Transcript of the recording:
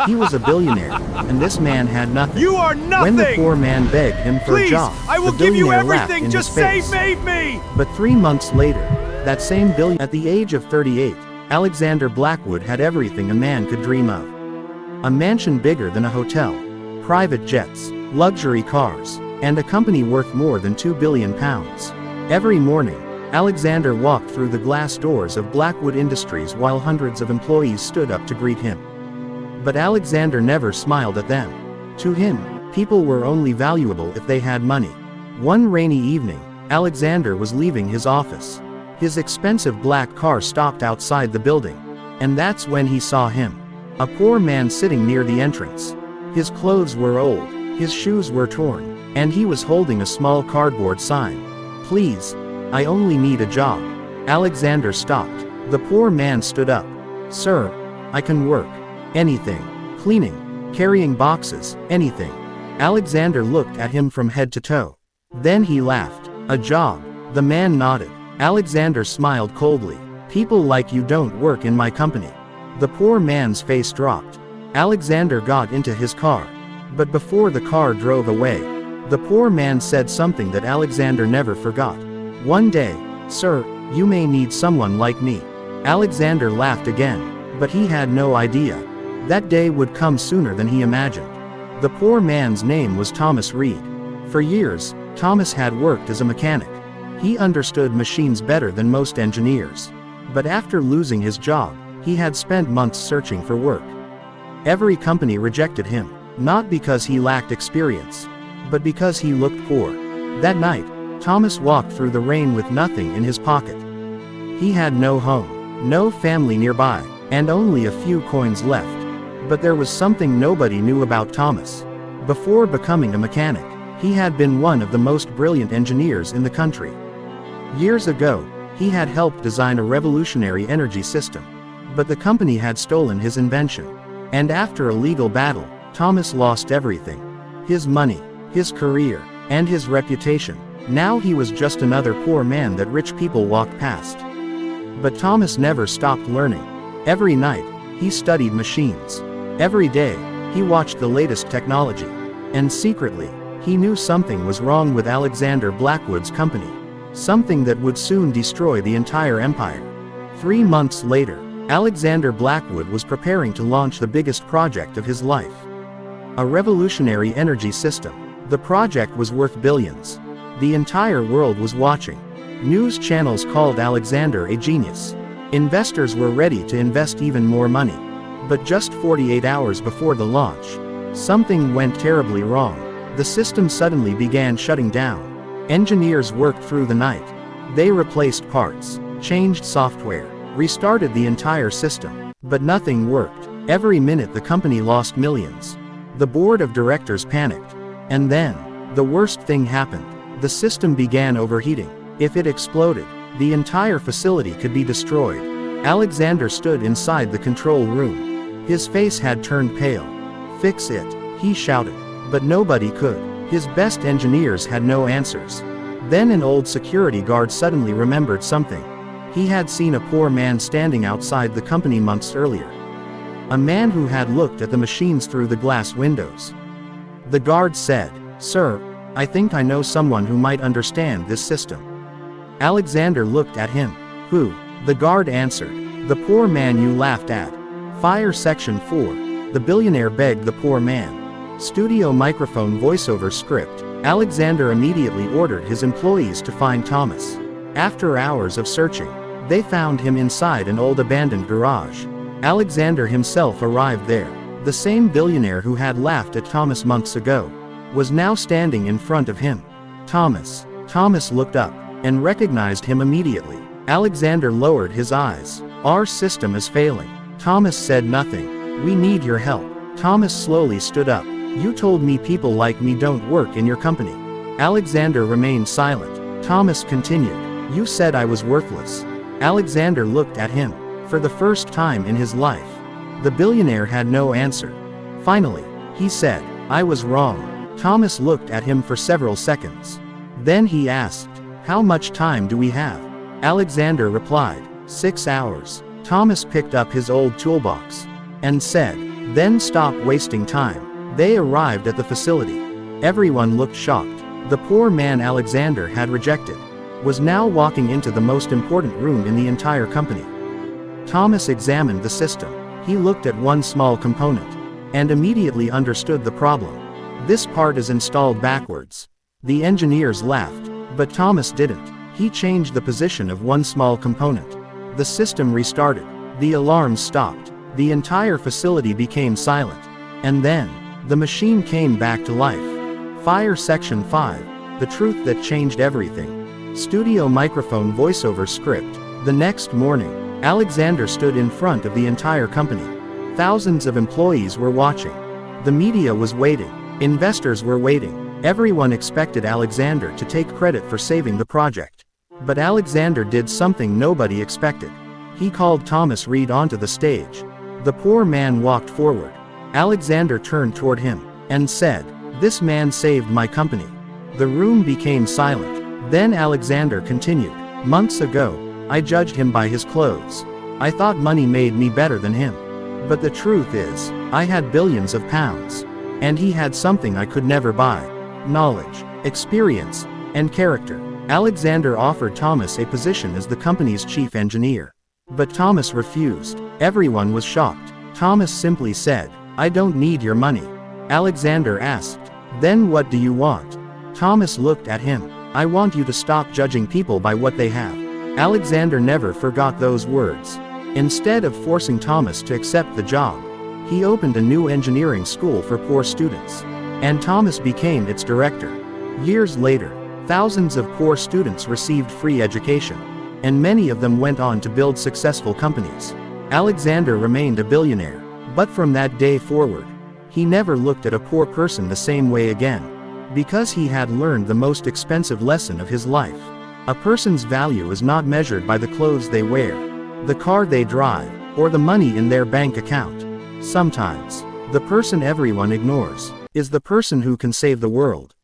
He was a billionaire, and this man had nothing. You are When the nothing! poor man begged him for a Please, job, I will the give you billionaire laughed everything. in Just his face. save me! But 3 months later, that same billionaire, at the age of 38, Alexander Blackwood had everything a man could dream of. A mansion bigger than a hotel, private jets, luxury cars, and a company worth more than £2 billion. Every morning, Alexander walked through the glass doors of Blackwood Industries while hundreds of employees stood up to greet him. But Alexander never smiled at them. To him, people were only valuable if they had money. One rainy evening, Alexander was leaving his office. His expensive black car stopped outside the building. And that's when he saw him. A poor man sitting near the entrance. His clothes were old, his shoes were torn, and he was holding a small cardboard sign. "Please, I only need a job." Alexander stopped. The poor man stood up. "Sir, I can work. Anything. Cleaning, carrying boxes, anything." Alexander looked at him from head to toe. Then he laughed. "A job?" The man nodded. Alexander smiled coldly. "People like you don't work in my company." The poor man's face dropped. Alexander got into his car. But before the car drove away, the poor man said something that Alexander never forgot. "One day, sir, you may need someone like me." Alexander laughed again. But he had no idea. That day would come sooner than he imagined. The poor man's name was Thomas Reed. For years, Thomas had worked as a mechanic. He understood machines better than most engineers. But after losing his job, he had spent months searching for work. Every company rejected him, not because he lacked experience, but because he looked poor. That night, Thomas walked through the rain with nothing in his pocket. He had no home, no family nearby, and only a few coins left. But there was something nobody knew about Thomas. Before becoming a mechanic, he had been one of the most brilliant engineers in the country. Years ago, he had helped design a revolutionary energy system. But the company had stolen his invention. And after a legal battle, Thomas lost everything. His money, his career, and his reputation. Now he was just another poor man that rich people walked past. But Thomas never stopped learning. Every night, he studied machines. Every day, he watched the latest technology. And secretly, he knew something was wrong with Alexander Blackwood's company. Something that would soon destroy the entire empire. 3 months later, Alexander Blackwood was preparing to launch the biggest project of his life. A revolutionary energy system. The project was worth billions. The entire world was watching. News channels called Alexander a genius. Investors were ready to invest even more money. But just 48 hours before the launch, something went terribly wrong. The system suddenly began shutting down. Engineers worked through the night. They replaced parts, changed software, restarted the entire system. But nothing worked. Every minute the company lost millions. The board of directors panicked. And then, the worst thing happened. The system began overheating. If it exploded, the entire facility could be destroyed. Alexander stood inside the control room. His face had turned pale. "Fix it," he shouted. But nobody could. His best engineers had no answers. Then an old security guard suddenly remembered something. He had seen a poor man standing outside the company months earlier. A man who had looked at the machines through the glass windows. The guard said, "Sir, I think I know someone who might understand this system." Alexander looked at him. "Who?" The guard answered. "The poor man you laughed at." Fire Section 4. The billionaire begged the poor man. Studio microphone voiceover script. Alexander immediately ordered his employees to find Thomas. After hours of searching, they found him inside an old abandoned garage. Alexander himself arrived there. The same billionaire who had laughed at Thomas months ago was now standing in front of him. Thomas. Thomas looked up and recognized him immediately. Alexander lowered his eyes. "Our system is failing." Thomas said nothing. "We need your help." Thomas slowly stood up. "You told me people like me don't work in your company." Alexander remained silent. Thomas continued. "You said I was worthless." Alexander looked at him. For the first time in his life, the billionaire had no answer. Finally, he said, "I was wrong." Thomas looked at him for several seconds. Then he asked, "How much time do we have?" Alexander replied, 6 hours. Thomas picked up his old toolbox and said, Then stop wasting time. They arrived at the facility. Everyone looked shocked. The poor man Alexander had rejected was now walking into the most important room in the entire company. Thomas examined the system. He looked at one small component and immediately understood the problem. This part is installed backwards. The engineers laughed, but Thomas didn't. He changed the position of one small component. The system restarted. The alarms stopped. The entire facility became silent. And then, the machine came back to life. Fire Section 5. The truth that changed everything. Studio microphone voiceover script. The next morning, Alexander stood in front of the entire company. Thousands of employees were watching. The media was waiting. Investors were waiting. Everyone expected Alexander to take credit for saving the project. But Alexander did something nobody expected. He called Thomas Reed onto the stage. The poor man walked forward. Alexander turned toward him and said, "This man saved my company." The room became silent. Then Alexander continued, "Months ago, I judged him by his clothes. I thought money made me better than him. But the truth is, I had billions of pounds. And he had something I could never buy. Knowledge, experience, and character." Alexander offered Thomas a position as the company's chief engineer. But Thomas refused. Everyone was shocked. Thomas simply said, "I don't need your money." Alexander asked, "Then what do you want?" Thomas looked at him. "I want you to stop judging people by what they have." Alexander never forgot those words. Instead of forcing Thomas to accept the job, he opened a new engineering school for poor students. And Thomas became its director. Years later, thousands of poor students received free education. And many of them went on to build successful companies. Alexander remained a billionaire. But from that day forward, he never looked at a poor person the same way again. Because he had learned the most expensive lesson of his life. A person's value is not measured by the clothes they wear, the car they drive, or the money in their bank account. Sometimes, the person everyone ignores is the person who can save the world.